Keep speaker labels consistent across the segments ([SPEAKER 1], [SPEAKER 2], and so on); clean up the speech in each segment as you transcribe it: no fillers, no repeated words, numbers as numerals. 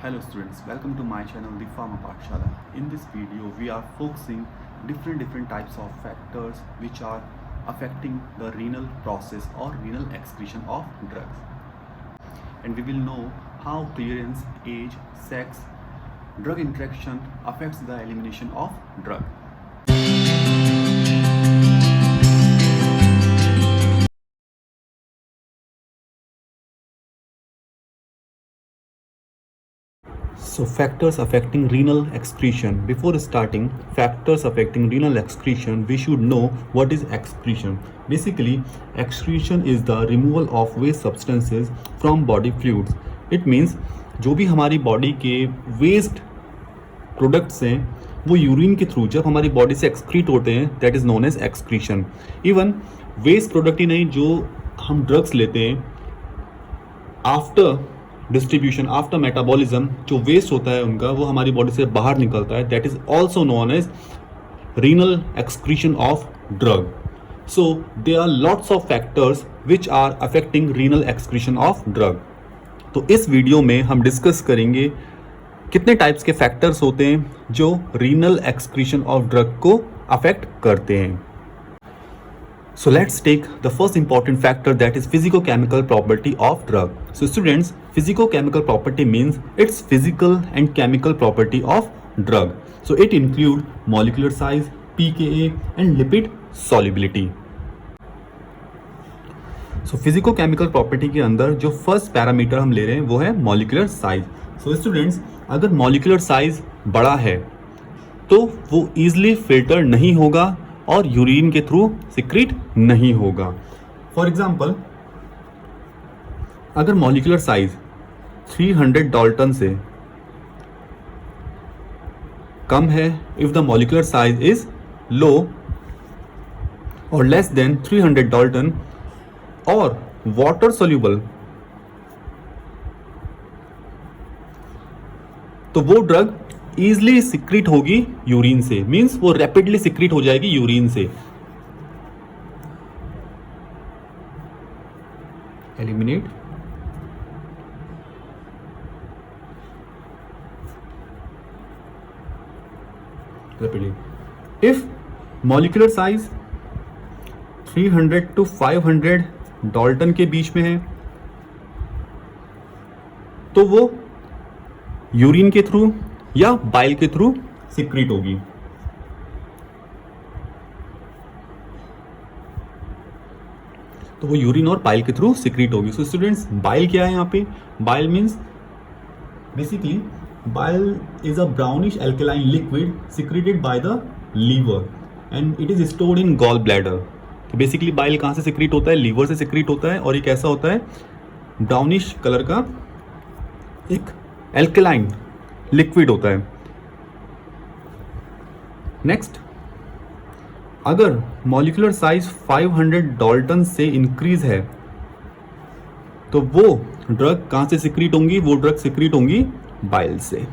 [SPEAKER 1] Hello students, welcome to my channel The Pharma Pathshala. In this video we are focusing different types of factors which are affecting the renal process or renal excretion of drugs. And we will know how clearance, age, sex, drug interaction affects the elimination of drug. So factors affecting renal excretion. Before starting factors affecting renal excretion, we should know what is excretion. Basically, excretion is the removal of waste substances from body fluids. It means जो भी हमारी body के waste products हैं वो urine के through जब हमारी body से एक्सक्रीट होते हैं, that is known as excretion. Even waste product ही नहीं, जो हम ड्रग्स लेते हैं आफ्टर डिस्ट्रीब्यूशन, आफ्टर मेटाबॉलिज्म, जो वेस्ट होता है उनका वो हमारी बॉडी से बाहर निकलता है, that is also known as renal excretion of drug. So there are lots of factors which are affecting renal excretion of drug. तो इस वीडियो में हम डिस्कस करेंगे कितने टाइप्स के फैक्टर्स होते हैं जो रीनल एक्सक्रीशन ऑफ ड्रग को अफेक्ट करते हैं. So let's take the first important factor, that is physicochemical property of drug. So students, physicochemical property means its physical and chemical property of drug. So it include molecular size, pKa and lipid solubility. So physicochemical property के अंदर जो first parameter हम ले रहे हैं वो है molecular size. So students, अगर molecular size बड़ा है तो वो easily filter नहीं होगा और यूरिन के थ्रू सिक्रीट नहीं होगा. फॉर एग्जाम्पल, अगर मॉलिक्यूलर साइज 300 डाल्टन से कम है, if the molecular size is low और लेस देन 300 डाल्टन और वाटर सोल्यूबल, तो वो ड्रग ईजिली सिक्रीट होगी यूरिन से. मीन्स वो रैपिडली सिक्रीट हो जाएगी यूरिन से. Eliminate rapidly. If molecular size 300 to 500 Dalton के बीच में है तो वो यूरिन के थ्रू या बाइल के थ्रू सिक्रीट होगी. तो वो यूरिन और बाइल के थ्रू सिक्रीट होगी. सो स्टूडेंट्स, बाइल क्या है यहाँ पे? Bile means basically bile is a brownish alkaline liquid secreted by the liver and it is stored in gall bladder. तो बेसिकली बाइल कहाँ से सिक्रीट होता है? लीवर से सिक्रीट होता है और एक ऐसा होता है ब्राउनिश कलर का एक एल्कलाइन लिक्विड होता है. नेक्स्ट, अगर मॉलिक्यूलर साइज 500 डाल्टन से इंक्रीज है तो वो ड्रग कहां से सिक्रीट होंगी? वो ड्रग सिक्रीट होंगी बाइल से.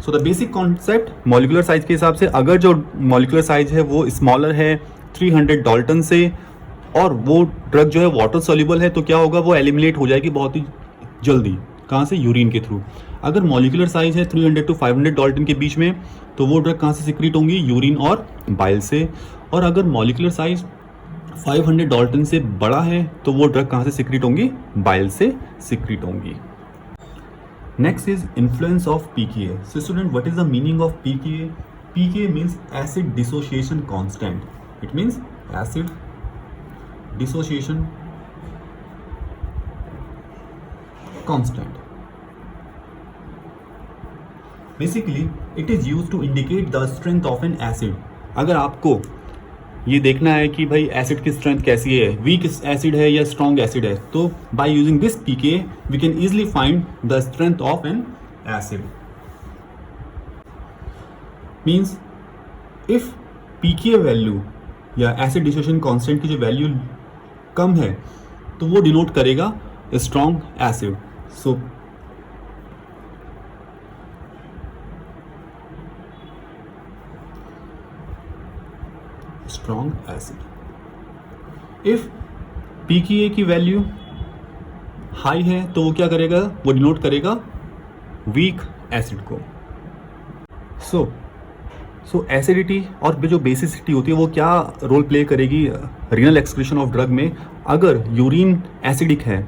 [SPEAKER 1] So the basic concept molecular size के हिसाब से, अगर जो मॉलिक्यूलर साइज है वो स्मॉलर है 300 डाल्टन से और वो ड्रग जो है वाटर सॉल्युबल है, तो क्या होगा? वो एलिमिनेट हो जाएगी बहुत ही जल्दी. कहाँ से? यूरिन के थ्रू. अगर मॉलिक्यूलर साइज है 300 to 500 डाल्टन के बीच में तो वो ड्रग कहाँ से सिक्रीट होंगी? यूरिन और बाइल से. और अगर मॉलिक्यूलर साइज 500 डाल्टन से बड़ा है तो वो ड्रग कहाँ से सिक्रीट होंगी? बाइल से सिक्रीट होंगी. Next is influence of pKa. So student, what is the meaning of pKa? PKa means acid dissociation constant. It means acid dissociation constant. Basically, it is used to indicate the strength of an acid. अगर आपको ये देखना है कि भाई acid की strength कैसी है, वीक एसिड है या स्ट्रॉन्ग एसिड है, तो by using this pKa we can easily find the strength of an acid. Means if pKa value या एसिड डिसोसिएशन कांस्टेंट की जो वैल्यू कम है तो वो डिनोट करेगा strong acid. So strong acid. If pKa की वैल्यू हाई है तो वो क्या करेगा, वो डिनोट करेगा वीक एसिड को। सो एसिडिटी और जो बेसिसिटी होती है वो क्या रोल प्ले करेगी रीनल एक्सक्रीशन ऑफ ड्रग में। अगर यूरिन एसिडिक है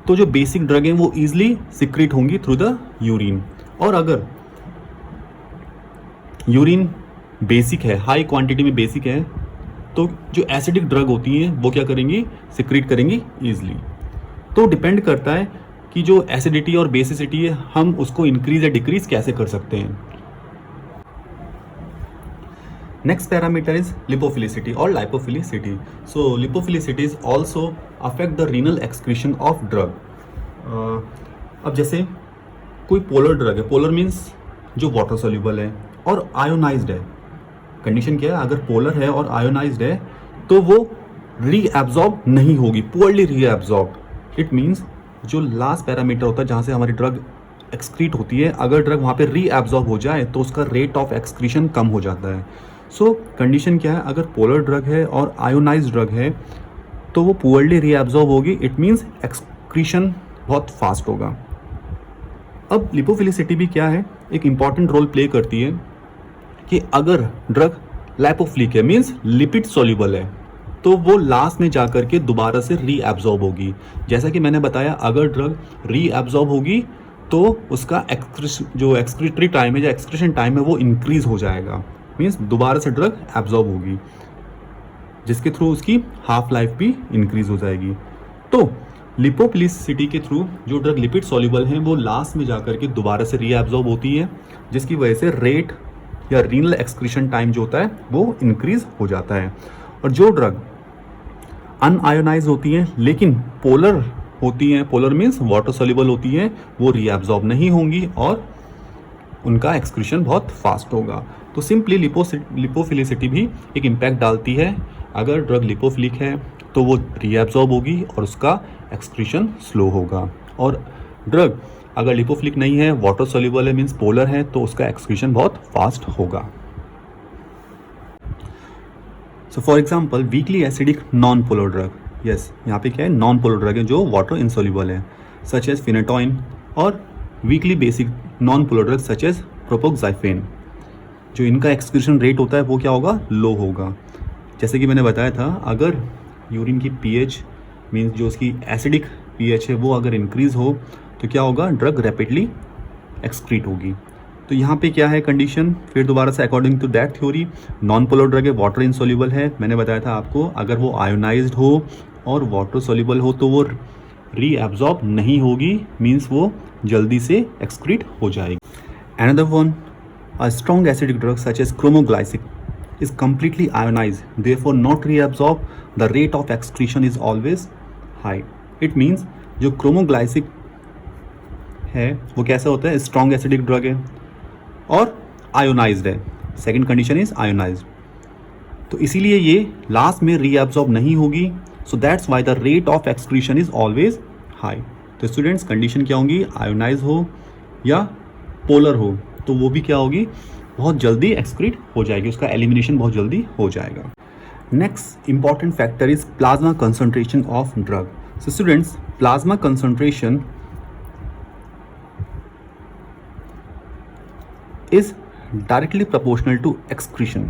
[SPEAKER 1] तो जो बेसिक ड्रग है वो ईजिली सिक्रीट होंगी थ्रू द यूरिन, और अगर यूरिन बेसिक है, हाई क्वांटिटी में बेसिक है, तो जो एसिडिक ड्रग होती हैं वो क्या करेंगी, सिक्रीट करेंगी ईजिली। तो डिपेंड करता है कि जो एसिडिटी और बेसिसिटी है हम उसको इंक्रीज या डिक्रीज कैसे कर सकते हैं। नेक्स्ट पैरामीटर इज लिपोफिलिसिटी और lipophilicity. So lipophilicity is also affect the renal excretion of drug. अब जैसे कोई पोलर ड्रग है, पोलर मीन्स जो वाटर सोल्यूबल है और आयोनाइज्ड है। कंडीशन क्या है, अगर पोलर है और आयोनाइज्ड है तो वो रीएब्जॉर्ब नहीं होगी, पुअरली रीएब्जॉर्ब। इट मीन्स जो लास्ट पैरामीटर होता है जहाँ से हमारी ड्रग एक्सक्रीट होती है, अगर ड्रग वहाँ पे रीएब्जॉर्ब हो जाए तो उसका रेट ऑफ एक्सक्रीशन कम हो जाता है। सो कंडीशन क्या है, अगर पोलर ड्रग है और आयोनाइज्ड ड्रग है तो वो पुअरली रीएब्जॉर्ब होगी। इट मीन्स एक्सक्रीशन बहुत फास्ट होगा। अब लिपोफिलिसिटी भी क्या है, एक इंपॉर्टेंट रोल प्ले करती है कि अगर ड्रग लाइपोफिलिक है, मीन्स लिपिड सॉल्युबल है, तो वो लास्ट में जाकर के दोबारा से रीएब्जॉर्ब होगी। जैसा कि मैंने बताया, अगर ड्रग रीएब्जॉर्ब होगी तो उसका जो एक्सक्रीटरी टाइम है, जो एक्सक्रीशन टाइम है वो इंक्रीज हो जाएगा, मीन्स दोबारा से ड्रग एब्जॉर्ब होगी, जिसके थ्रू उसकी हाफ लाइफ भी इंक्रीज हो जाएगी। तो लिपोफिलिसिटी के थ्रू जो ड्रग लिपिड सॉल्युबल हैं वो लास्ट में जाकर के दोबारा से रीएब्जॉर्ब होती है, जिसकी वजह से रेट या रीनल एक्सक्रीशन टाइम जो होता है वो इंक्रीज हो जाता है। और जो ड्रग अनआयोनाइज होती हैं लेकिन पोलर होती हैं, पोलर मीन्स वाटर सॉल्युबल होती हैं, वो रीएब्जॉर्ब नहीं होंगी और उनका एक्सक्रीशन बहुत फास्ट होगा। तो सिंपली लिपोफिलिसिटी भी एक इम्पैक्ट डालती है। अगर ड्रग लिपोफिलिक है तो वो रीएब्जॉर्ब होगी और उसका एक्सक्रीशन स्लो होगा, और ड्रग अगर लिपोफिलिक नहीं है, वाटर सॉल्युबल है, मीन्स पोलर है, तो उसका एक्सक्रीशन बहुत फास्ट होगा। So for example weakly acidic non polar drug, yes यहाँ पे क्या है, नॉन पोलर ड्रग है जो वाटर इनसॉल्युबल है, सच एज फिनेटोइन, और weakly basic non polar drug such as propoxyphene. जो इनका एक्सक्रीशन रेट होता है वो क्या होगा, लो होगा। जैसे कि मैंने बताया था, अगर यूरिन की पीएच मीन्स जो उसकी एसिडिक पीएच है वो अगर इंक्रीज हो तो क्या होगा, ड्रग रैपिडली एक्सक्रीट होगी। तो यहाँ पे क्या है कंडीशन, फिर दोबारा से according to that theory, non polar drug है, वाटर इनसॉल्युबल है। मैंने बताया था आपको, अगर वो आयोनाइज्ड हो और वाटर सॉल्युबल हो तो वो रीएब्जॉर्ब नहीं होगी, मीन्स वो जल्दी से एक्सक्रीट हो जाएगी। Another one, a strong acidic drug such as chromoglycic is completely ionized, therefore not reabsorb, the rate of excretion is always high. It means जो chromoglycic है वो कैसा होता है, strong acidic drug है और ionized है, second condition is ionized, तो इसीलिए ये लास्ट में reabsorb नहीं होगी, so that's why the rate of excretion is always high. तो स्टूडेंट्स कंडीशन क्या होंगी, ionized हो या पोलर हो तो वो भी क्या होगी, बहुत जल्दी एक्सक्रीट हो जाएगी, उसका एलिमिनेशन बहुत जल्दी हो जाएगा। Next important factor is plasma concentration of drug. So students, plasma concentration is directly proportional to excretion.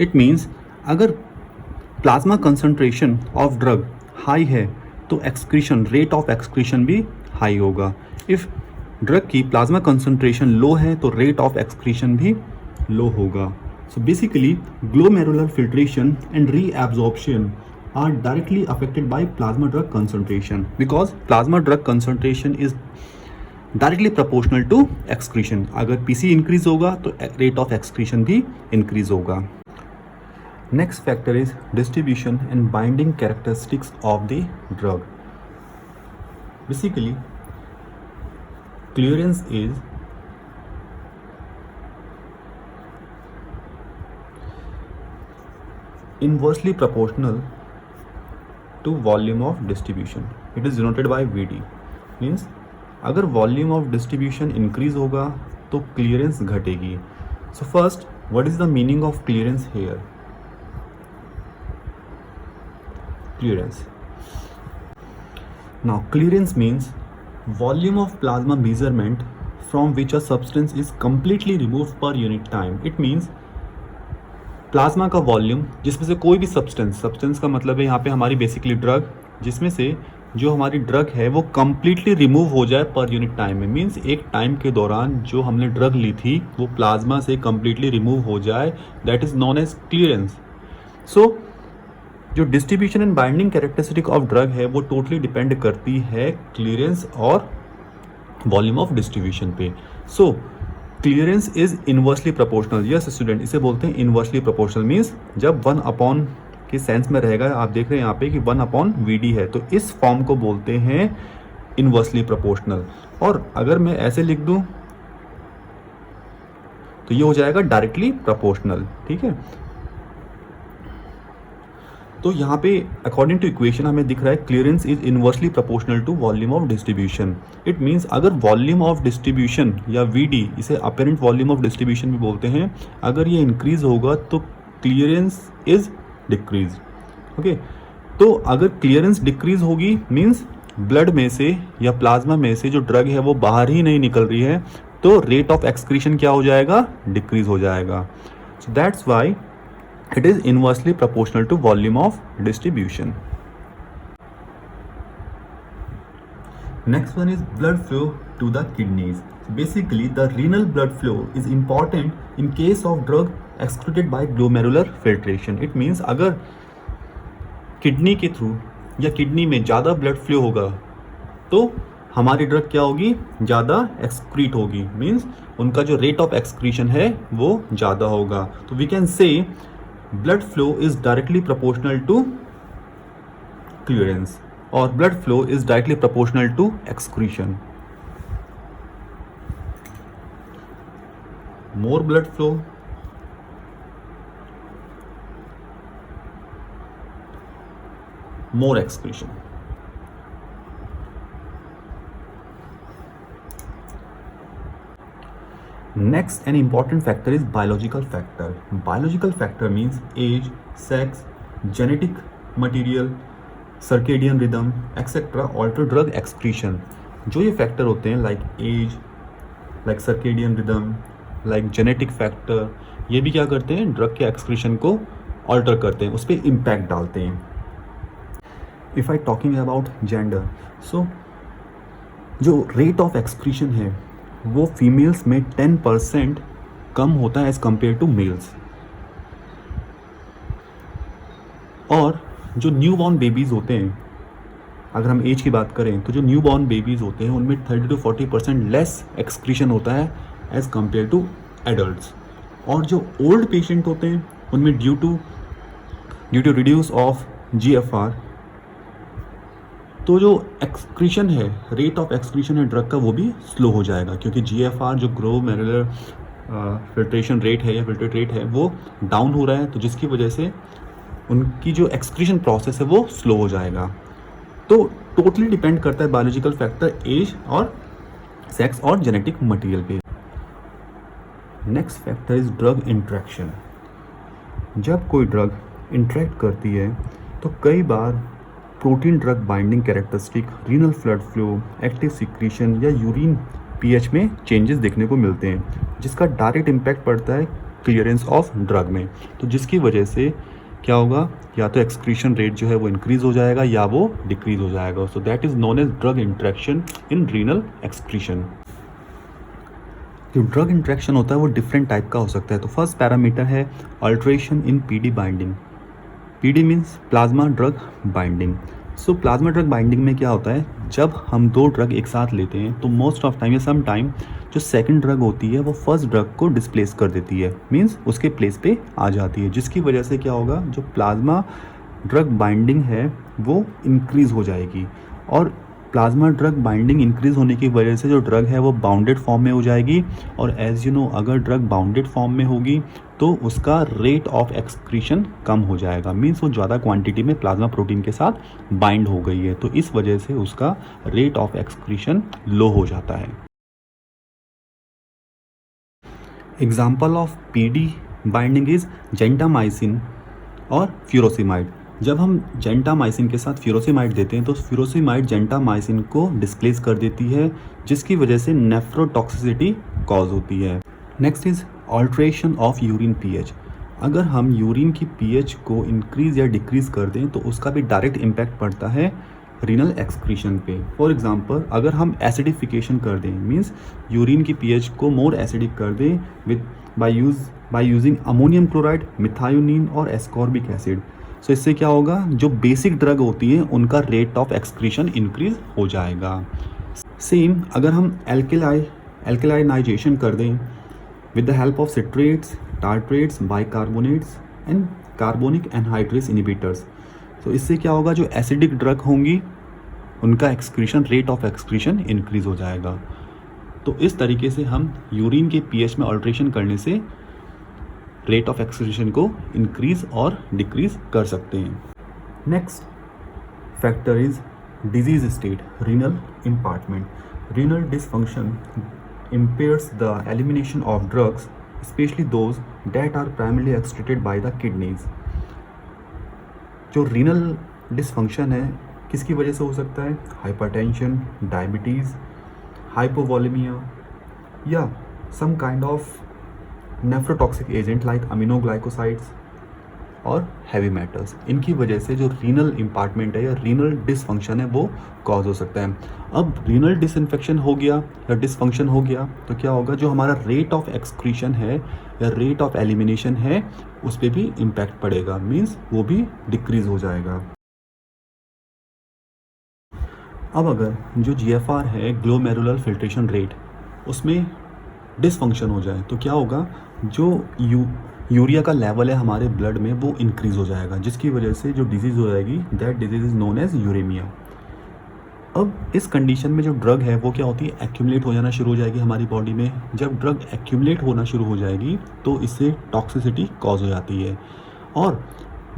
[SPEAKER 1] It means अगर plasma concentration of drug high है तो एक्सक्रीशन, रेट ऑफ एक्सक्रीशन भी हाई होगा। इफ ड्रग की plasma concentration low है तो rate of excretion भी low होगा। So basically glomerular filtration and reabsorption are directly affected by plasma drug concentration, because plasma drug concentration is directly proportional to excretion. अगर PC increase होगा तो rate of excretion भी increase होगा। Next factor is distribution and binding characteristics of the drug. Basically, clearance is inversely proportional to volume of distribution. It is denoted by VD. Means अगर volume of distribution increase होगा तो clearance घटेगी. So first, what is the meaning of clearance here? clearance. Now clearance means volume of plasma measurement from which a substance is completely removed per unit time. It means plasma का volume जिसमें से कोई भी substance का मतलब है यहाँ पे हमारी बेसिकली ड्रग, जिसमें से जो हमारी ड्रग है वो कम्प्लीटली रिमूव हो जाए पर यूनिट टाइम में। मीन्स एक टाइम के दौरान जो हमने ड्रग ली थी वो प्लाज्मा से कम्प्लीटली रिमूव हो जाए, that is known as clearance. So जो distribution and binding characteristic of drug है वो टोटली डिपेंड करती है क्लियरेंस और वॉल्यूम ऑफ डिस्ट्रीब्यूशन पे। So clearance is inversely proportional. Yes student, इसे बोलते हैं इनवर्सली प्रोपोर्शनल। मीन्स जब 1 के सेंस में रहेगा, आप देख रहे हैं यहाँ पे कि 1/VD है, तो इस फॉर्म को बोलते हैं इनवर्सली प्रोपोर्शनल। और अगर मैं ऐसे लिख दूं तो ये हो जाएगा डायरेक्टली प्रोपोर्शनल। ठीक है, तो यहाँ पे अकॉर्डिंग टू इक्वेशन हमें दिख रहा है clearance is inversely proportional to volume of distribution. It means अगर वॉल्यूम ऑफ डिस्ट्रीब्यूशन या VD, इसे अपेरेंट वॉल्यूम ऑफ डिस्ट्रीब्यूशन भी बोलते हैं, अगर ये इंक्रीज होगा तो क्लियरेंस इज डिक्रीज। ओके, तो अगर क्लियरेंस डिक्रीज होगी मीन्स ब्लड में से या प्लाज्मा में से जो ड्रग है वो बाहर ही नहीं निकल रही है, तो रेट ऑफ एक्सक्रीशन क्या हो जाएगा, डिक्रीज हो जाएगा। So that's why it is inversely proportional to volume of distribution. Next one is blood flow to the kidneys. Basically the renal blood flow is important in case of drug excreted by glomerular filtration. It means अगर kidney के through या kidney में ज़्यादा blood flow होगा तो हमारी drug क्या होगी, ज़्यादा एक्सक्रीट होगी। मीन्स उनका जो रेट ऑफ एक्सक्रीशन है वो ज़्यादा होगा। तो we can say blood flow is directly proportional to clearance or blood flow is directly proportional to excretion. More blood flow, more excretion. Next, an important factor is biological factor. Biological factor means age, sex, genetic material, circadian rhythm, etc. alter drug excretion. जो ये factor होते हैं like age, like circadian rhythm, like genetic factor, ये भी क्या करते हैं, drug के एक्सक्रीशन को ऑल्टर करते हैं, उस पर इम्पैक्ट डालते हैं। If I talking about gender, so जो रेट ऑफ एक्सक्रीशन है वो फीमेल्स में 10% कम होता है एज़ कम्पेयर टू मेल्स। और जो न्यू बॉर्न बेबीज़ होते हैं, अगर हम एज की बात करें तो जो न्यू बॉर्न बेबीज़ होते हैं उनमें 30 to 40% लेस एक्सक्रीशन होता है एज़ कम्पेयर टू एडल्ट्स। और जो ओल्ड पेशेंट होते हैं उनमें due to reduce of GFR, तो जो एक्सक्रीशन है, रेट ऑफ एक्सक्रीशन है ड्रग का, वो भी स्लो हो जाएगा, क्योंकि GFR जो ग्लोमेरुलर फिल्ट्रेशन रेट है या फिल्ट्रेट रेट है वो डाउन हो रहा है, तो जिसकी वजह से उनकी जो एक्सक्रीशन प्रोसेस है वो स्लो हो जाएगा। तो टोटली डिपेंड करता है बायोलॉजिकल फैक्टर, एज और सेक्स और जेनेटिक मटेरियल पे। Next factor is drug interaction. जब कोई ड्रग इंट्रैक्ट करती है तो कई बार protein drug binding characteristic, renal flood flow, active secretion या यूरिन pH में चेंजेस देखने को मिलते हैं, जिसका डायरेक्ट इम्पैक्ट पड़ता है क्लियरेंस ऑफ ड्रग में। तो जिसकी वजह से क्या होगा, या तो एक्सक्रीशन रेट जो है वो इंक्रीज हो जाएगा या वो डिक्रीज हो जाएगा। So that is known as drug interaction in renal excretion. जो ड्रग इंट्रैक्शन होता है वो डिफरेंट टाइप का हो सकता है। तो फर्स्ट पैरामीटर है अल्ट्रेशन इन PD binding. PD means plasma drug binding. सो प्लाज्मा ड्रग बाइंडिंग में क्या होता है, जब हम दो ड्रग एक साथ लेते हैं तो मोस्ट ऑफ टाइम या सम टाइम जो सेकंड ड्रग होती है वो फर्स्ट ड्रग को डिस्प्लेस कर देती है, मीन्स उसके प्लेस पे आ जाती है, जिसकी वजह से क्या होगा, जो प्लाज्मा ड्रग बाइंडिंग है वो इंक्रीज़ हो जाएगी। और प्लाज्मा ड्रग बाइंडिंग इंक्रीज़ होने की वजह से जो ड्रग है वो बाउंडेड फॉर्म में हो जाएगी। और एज यू नो, अगर ड्रग बाउंडेड फॉर्म में होगी तो उसका रेट ऑफ एक्सक्रीशन कम हो जाएगा, मीन्स वो ज़्यादा क्वांटिटी में प्लाज्मा प्रोटीन के साथ बाइंड हो गई है, तो इस वजह से उसका रेट ऑफ एक्सक्रीशन लो हो जाता है। Example of PD binding is gentamicin और फ्यूरोसिमाइड। जब हम जेंटामाइसिन के साथ फ्यूरोसिमाइड देते हैं तो फ्यूरोसिमाइड जेंटामाइसिन को डिस्प्लेस कर देती है, जिसकी वजह से नेफ्रोटॉक्सिसिटी कॉज होती है। Next is alteration of urine pH. अगर हम यूरिन की पीएच को इंक्रीज या डिक्रीज कर दें तो उसका भी डायरेक्ट इम्पैक्ट पड़ता है रीनल एक्सक्रीशन पे। फॉर एग्जांपल, अगर हम एसिडिफिकेशन कर दें, मींस यूरिन की पीएच को मोर एसिडिक कर दें with by using ammonium chloride, methionine और एस्कॉर्बिक एसिड, सो इससे क्या होगा, जो बेसिक ड्रग होती हैं उनका रेट ऑफ एक्सक्रीशन इंक्रीज हो जाएगा। सेम अगर हम एल्केलाइनाइजेशन कर दें with the help of citrates, tartrates, bicarbonates and carbonic anhydrase inhibitors, तो इससे क्या होगा, जो एसिडिक ड्रग होंगी उनका excretion, rate of excretion increase हो जाएगा। तो इस तरीके से हम यूरिन के पीएच में अल्ट्रेशन करने से रेट ऑफ एक्सक्रीशन को इंक्रीज और डिक्रीज कर सकते हैं। Next factor is disease state, renal impairment. Renal dysfunction impairs the elimination of drugs, especially those that are primarily excreted by the kidneys. जो रीनल डिसफंक्शन है किसकी वजह से हो सकता है, हाइपरटेंशन, डायबिटीज़, हाइपोवोलेमिया या some kind of nephrotoxic agent like aminoglycosides और हैवी मेटल्स। इनकी वजह से जो रीनल इम्पार्टमेंट है या रीनल डिसफंक्शन है वो कॉज हो सकता है। अब रीनल डिसइंफेक्शन हो गया या डिसफंक्शन हो गया तो क्या होगा, जो हमारा रेट ऑफ एक्सक्रीशन है या रेट ऑफ एलिमिनेशन है उस पर भी इम्पैक्ट पड़ेगा, मीन्स वो भी डिक्रीज हो जाएगा। अब अगर जो GFR है, ग्लोमेरुलर फिल्ट्रेशन रेट, उसमें डिसफंक्शन हो जाए तो क्या होगा, जो यूरिया का लेवल है हमारे ब्लड में वो इंक्रीज हो जाएगा, जिसकी वजह से जो डिजीज़ हो जाएगी, that disease is known as uraemia. अब इस कंडीशन में जो ड्रग है वो क्या होती है, एक्यूमुलेट हो जाना शुरू हो जाएगी हमारी बॉडी में। जब ड्रग एक्यूमुलेट होना शुरू हो जाएगी तो इससे टॉक्सिसिटी कॉज हो जाती है और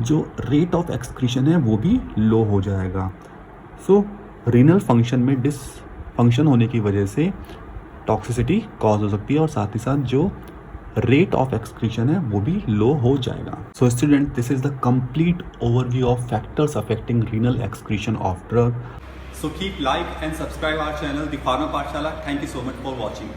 [SPEAKER 1] जो रेट ऑफ एक्सक्रीशन है वो भी लो हो जाएगा। सो रीनल फंक्शन में डिसफंक्शन होने की वजह से टॉक्सिसिटी कॉज हो सकती है और साथ ही साथ जो रेट ऑफ एक्सक्रीशन है वो भी लो हो जाएगा। So student, this is the complete overview of factors affecting renal excretion of drug.
[SPEAKER 2] So keep like and subscribe our channel, The Pharma Pathshala. Thank you so much for watching.